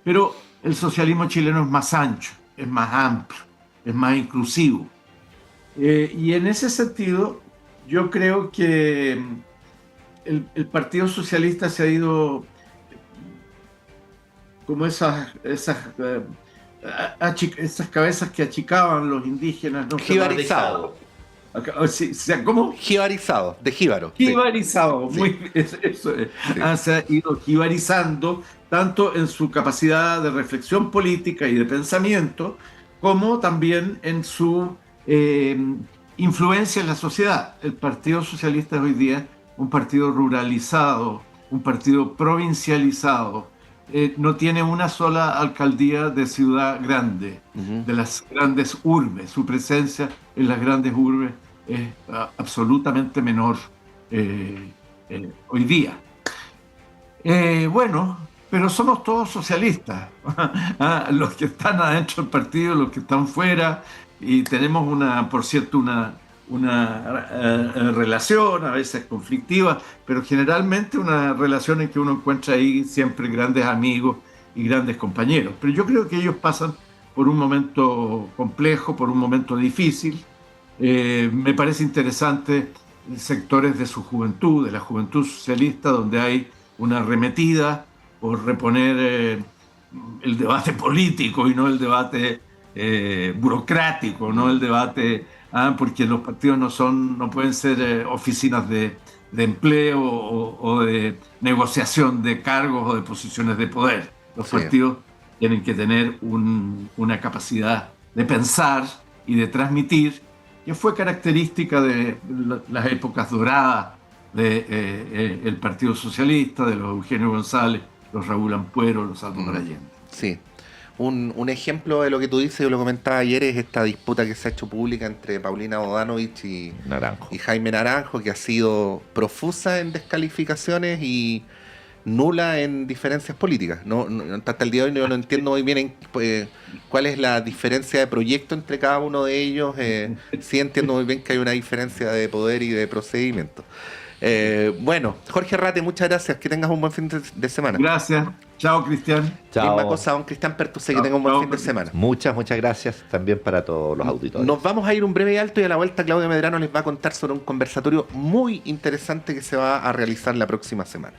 Pero el socialismo chileno es más ancho, es más amplio, es más inclusivo. Y en ese sentido, yo creo que el Partido Socialista se ha ido como esas cabezas que achicaban los indígenas. ¿No? Jibarizado. ¿Cómo? Jibarizado, de jíbaro. Jibarizado, sí. Eso es. Sí. Se ha ido jibarizando tanto en su capacidad de reflexión política y de pensamiento, como también en su influencia en la sociedad. El Partido Socialista es hoy día un partido ruralizado, un partido provincializado. No tiene una sola alcaldía de ciudad grande, de las grandes urbes. Su presencia en las grandes urbes es absolutamente menor hoy día. Pero somos todos socialistas, los que están adentro del partido, los que están fuera, y tenemos por cierto, una relación a veces conflictiva, pero generalmente una relación en que uno encuentra ahí siempre grandes amigos y grandes compañeros. Pero yo creo que ellos pasan por un momento complejo, por un momento difícil. Me parece interesante sectores de su juventud, de la juventud socialista, donde hay una arremetida por reponer el debate político y no el debate burocrático, no el debate, porque los partidos no pueden ser oficinas de empleo o de negociación de cargos o de posiciones de poder. Los partidos tienen que tener una capacidad de pensar y de transmitir, que fue característica de las épocas doradas del Partido Socialista, de los Eugenio González, los Raúl Ampuero, los Salvador Allende. Sí. Un ejemplo de lo que tú dices, yo lo comentaba ayer, es esta disputa que se ha hecho pública entre Paulina Bodanovich y Jaime Naranjo, que ha sido profusa en descalificaciones y nula en diferencias políticas. Hasta el día de hoy yo no entiendo muy bien cuál es la diferencia de proyecto entre cada uno de ellos. Sí entiendo muy bien que hay una diferencia de poder y de procedimiento. Bueno, Jorge Rate, muchas gracias. Que tengas un buen fin de semana. Gracias. Chao, Cristian. Chao. Misma cosa, don Cristian Pertuse, que tenga un buen fin de semana. Muchas gracias también para todos los auditores. Nos vamos a ir un breve alto y a la vuelta Claudio Medrano les va a contar sobre un conversatorio muy interesante que se va a realizar la próxima semana.